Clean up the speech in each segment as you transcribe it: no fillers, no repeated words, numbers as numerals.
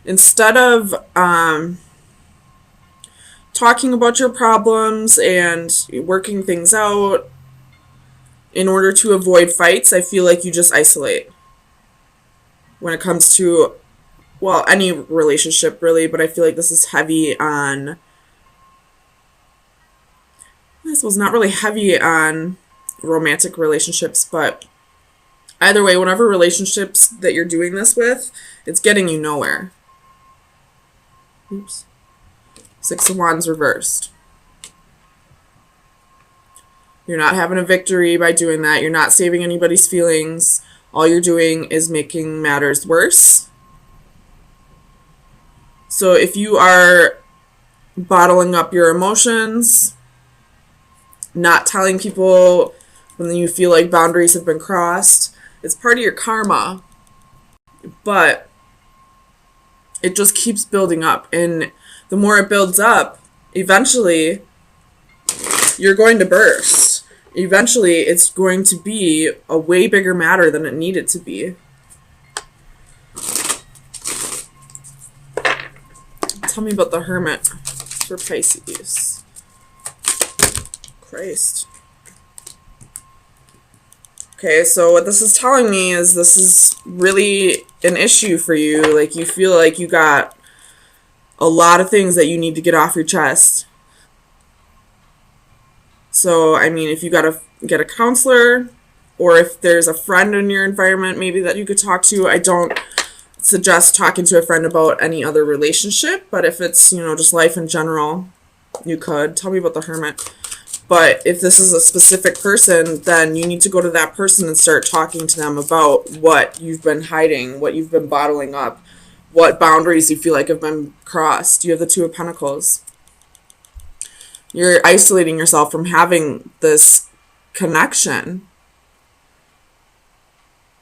Instead of talking about your problems and working things out in order to avoid fights, I feel like you just isolate when it comes to, well, any relationship really, but I feel like this is heavy on, I suppose not really heavy on romantic relationships, but either way, whatever relationships that you're doing this with, it's getting you nowhere. Oops. Six of Wands reversed. You're not having a victory by doing that. You're not saving anybody's feelings. All you're doing is making matters worse. So if you are bottling up your emotions, not telling people when you feel like boundaries have been crossed, it's part of your karma. But it just keeps building up. And the more it builds up, eventually you're going to burst. Eventually it's going to be a way bigger matter than it needed to be. Tell me about the Hermit for Pisces. Christ. Okay, so what this is telling me is this is really an issue for you. Like, you feel like you got a lot of things that you need to get off your chest. So, I mean, if you got to get a counselor, or if there's a friend in your environment maybe that you could talk to, I don't suggest talking to a friend about any other relationship, but if it's, just life in general, you could. Tell me about the Hermit. But if this is a specific person, then you need to go to that person and start talking to them about what you've been hiding, what you've been bottling up, what boundaries you feel like have been crossed. You have the Two of Pentacles. You're isolating yourself from having this connection.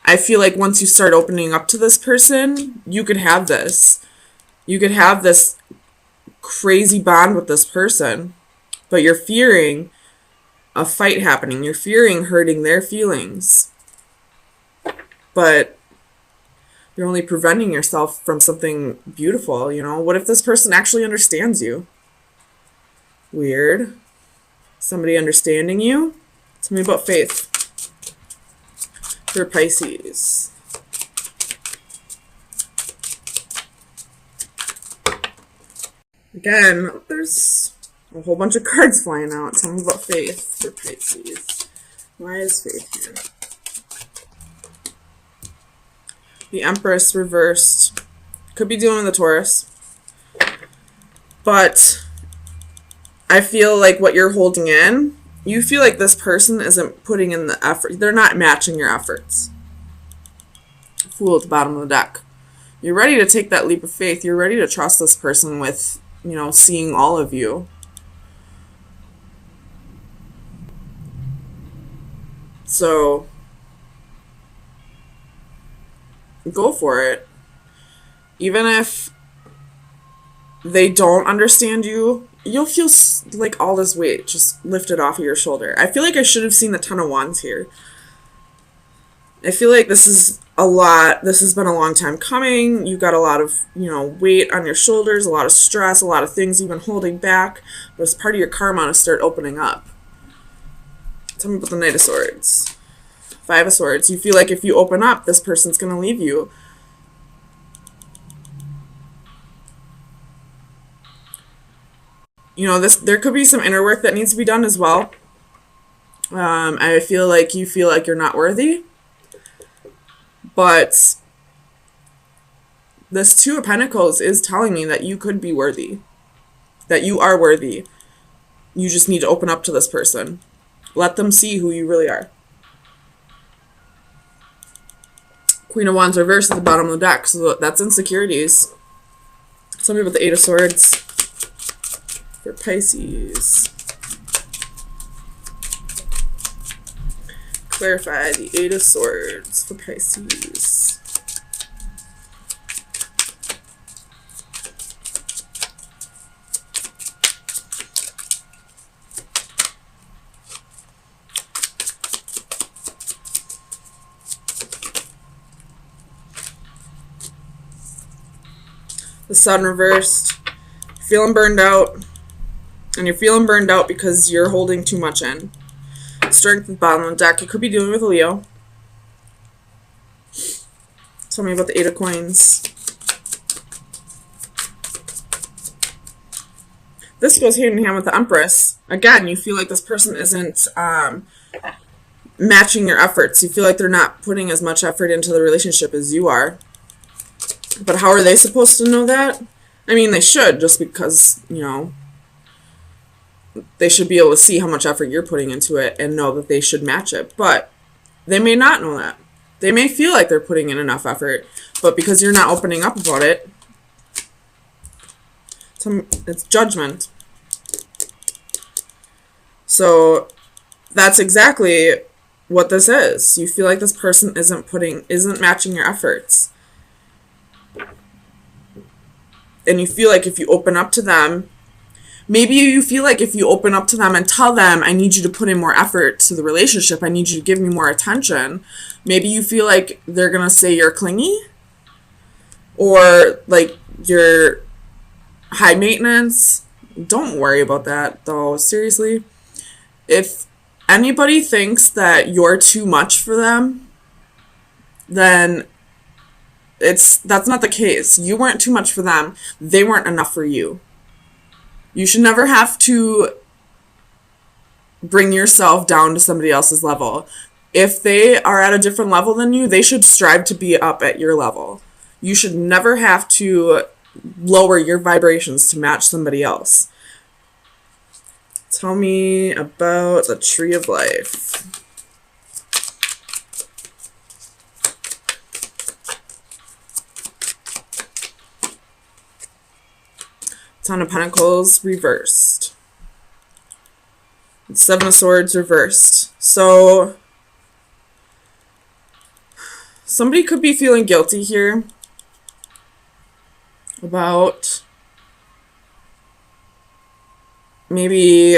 I feel like once you start opening up to this person, you could have this. You could have this crazy bond with this person, but you're fearing a fight happening. You're fearing hurting their feelings. But you're only preventing yourself from something beautiful, What if this person actually understands you? Weird. Somebody understanding you? Tell me about faith for Pisces. Again, there's a whole bunch of cards flying out. Tell me about faith for Pisces. Why is faith here? The Empress reversed. Could be dealing with the Taurus. But I feel like what you're holding in, you feel like this person isn't putting in the effort. They're not matching your efforts. Fool at the bottom of the deck. You're ready to take that leap of faith. You're ready to trust this person with, seeing all of you. So go for it. Even if they don't understand you, you'll feel like all this weight just lifted off of your shoulder. I feel like I should have seen the Ten of Wands here. I feel like this is a lot. This has been a long time coming. You got a lot of, weight on your shoulders, a lot of stress, a lot of things you've been holding back. But it's part of your karma to start opening up. Tell me about the Knight of Swords. Five of Swords. You feel like if you open up, this person's going to leave you. There could be some inner work that needs to be done as well. I feel like you feel like you're not worthy. But this Two of Pentacles is telling me that you could be worthy. That you are worthy. You just need to open up to this person. Let them see who you really are. Queen of Wands reversed at the bottom of the deck. So that's insecurities. Tell me about the Eight of Swords for Pisces. Clarify the Eight of Swords for Pisces. The Sun reversed. Feeling burned out. And you're feeling burned out because you're holding too much in. Strength at the bottom of the deck. You could be dealing with a Leo. Tell me about the Eight of Coins. This goes hand in hand with the Empress. Again, you feel like this person isn't matching your efforts. You feel like they're not putting as much effort into the relationship as you are. But how are they supposed to know that? I mean, they should, just because, you know, they should be able to see how much effort you're putting into it and know that they should match it. But they may not know that. They may feel like they're putting in enough effort, but because you're not opening up about it, it's judgment. So that's exactly what this is. You feel like this person isn't matching your efforts. And you feel like if you open up to them, maybe you feel like if you open up to them and tell them, I need you to put in more effort to the relationship, I need you to give me more attention, maybe you feel like they're going to say you're clingy or like you're high maintenance. Don't worry about that, though. Seriously. If anybody thinks that you're too much for them, then that's not the case. You weren't too much for them. They weren't enough for you. You should never have to bring yourself down to somebody else's level. If they are at a different level than you, they should strive to be up at your level. You should never have to lower your vibrations to match somebody else. Tell me about the Tree of Life. Ten of Pentacles reversed. Seven of Swords reversed. So somebody could be feeling guilty here about maybe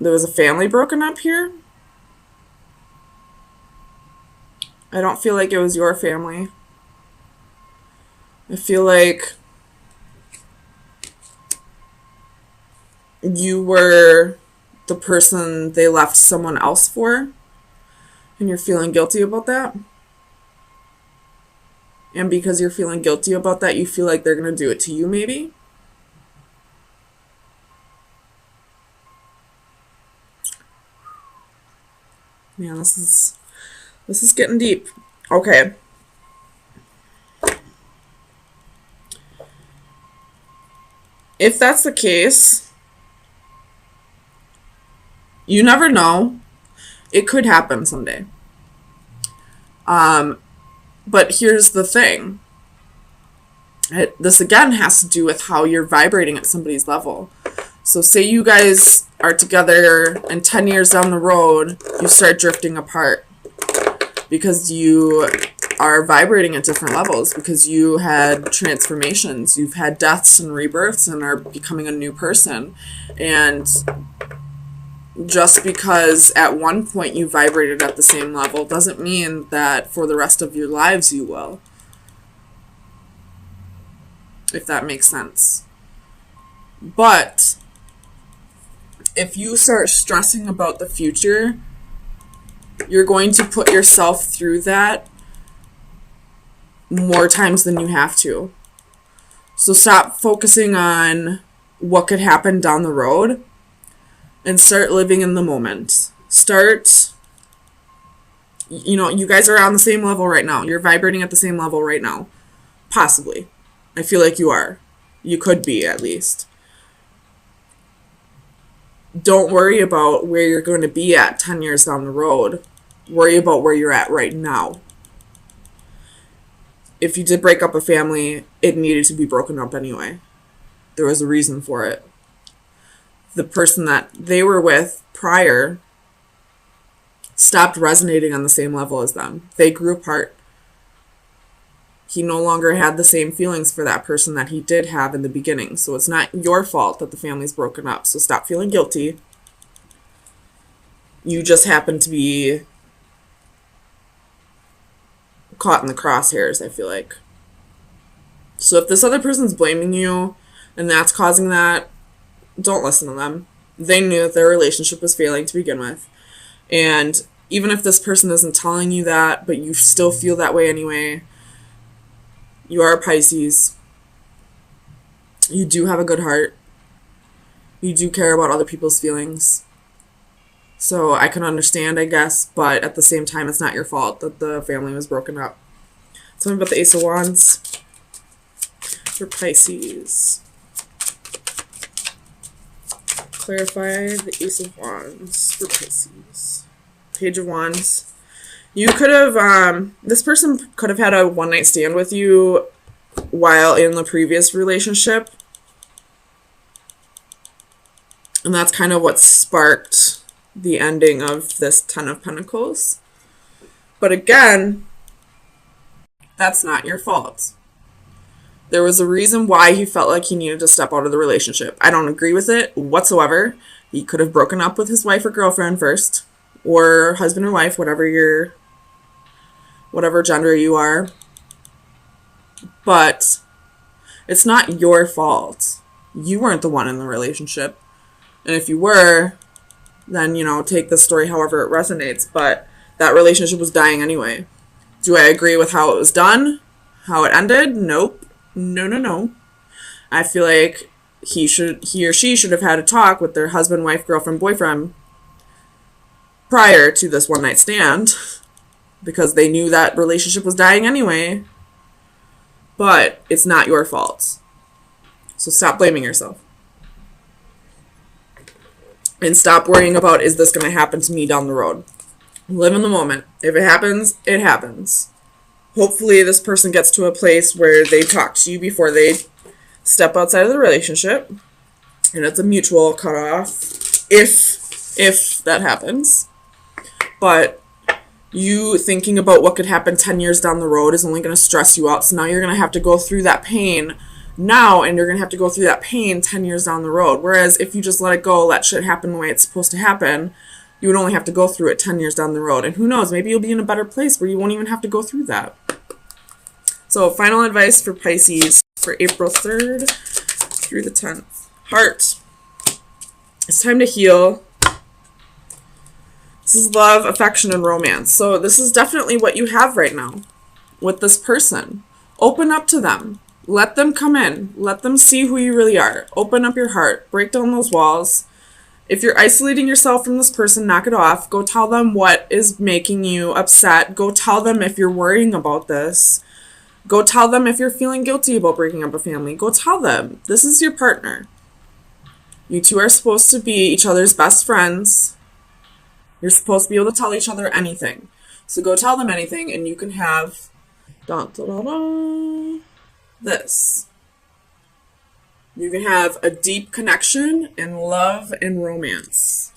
there was a family broken up here. I don't feel like it was your family. I feel like you were the person they left someone else for, and you're feeling guilty about that. And because you're feeling guilty about that, you feel like they're going to do it to you, maybe. Man, this is getting deep. Okay. If that's the case, you never know. It could happen someday. But here's the thing. This again has to do with how you're vibrating at somebody's level. So say you guys are together and 10 years down the road, you start drifting apart because you are vibrating at different levels, because you had transformations, you've had deaths and rebirths and are becoming a new person. And just because at one point you vibrated at the same level doesn't mean that for the rest of your lives you will. If that makes sense. But if you start stressing about the future, you're going to put yourself through that more times than you have to. So stop focusing on what could happen down the road and start living in the moment. Start, you guys are on the same level right now. You're vibrating at the same level right now. Possibly. I feel like you are. You could be, at least. Don't worry about where you're going to be at 10 years down the road. Worry about where you're at right now. If you did break up a family, it needed to be broken up anyway. There was a reason for it. The person that they were with prior stopped resonating on the same level as them. They grew apart. He no longer had the same feelings for that person that he did have in the beginning. So it's not your fault that the family's broken up. So stop feeling guilty. You just happen to be caught in the crosshairs, I feel like. So if this other person's blaming you and that's causing that, don't listen to them. They knew that their relationship was failing to begin with. And even if this person isn't telling you that, but you still feel that way anyway, you are a Pisces. You do have a good heart. You do care about other people's feelings. So I can understand, I guess, but at the same time, it's not your fault that the family was broken up. Tell me about the Ace of Wands for Pisces. Clarify the Ace of Wands for Pisces. Page of Wands. You could have, this person could have had a one-night stand with you while in the previous relationship. And that's kind of what sparked the ending of this Ten of Pentacles. But again, that's not your fault. There was a reason why he felt like he needed to step out of the relationship. I don't agree with it whatsoever. He could have broken up with his wife or girlfriend first, or husband or wife, whatever gender you are. But it's not your fault. You weren't the one in the relationship. And if you were, then, take the story however it resonates. But that relationship was dying anyway. Do I agree with how it was done? How it ended? Nope. No. I feel like he or she should have had a talk with their husband, wife, girlfriend, boyfriend prior to this one night stand, because they knew that relationship was dying anyway. But it's not your fault. So stop blaming yourself. And stop worrying about, is this going to happen to me down the road? Live in the moment. If it happens, it happens. Hopefully this person gets to a place where they talk to you before they step outside of the relationship. And it's a mutual cutoff, if that happens. But you thinking about what could happen 10 years down the road is only going to stress you out. So now you're going to have to go through that pain now, and you're going to have to go through that pain 10 years down the road. Whereas if you just let it go, let shit happen the way it's supposed to happen, you would only have to go through it 10 years down the road. And who knows, maybe you'll be in a better place where you won't even have to go through that. So final advice for Pisces for April 3rd through the 10th. Heart. It's time to heal. This is love, affection, and romance. So this is definitely what you have right now with this person. Open up to them. Let them come in. Let them see who you really are. Open up your heart. Break down those walls. If you're isolating yourself from this person, knock it off. Go tell them what is making you upset. Go tell them if you're worrying about this. Go tell them if you're feeling guilty about breaking up a family. Go tell them. This is your partner. You two are supposed to be each other's best friends. You're supposed to be able to tell each other anything. So go tell them anything, and you can have this. You can have a deep connection and love and romance.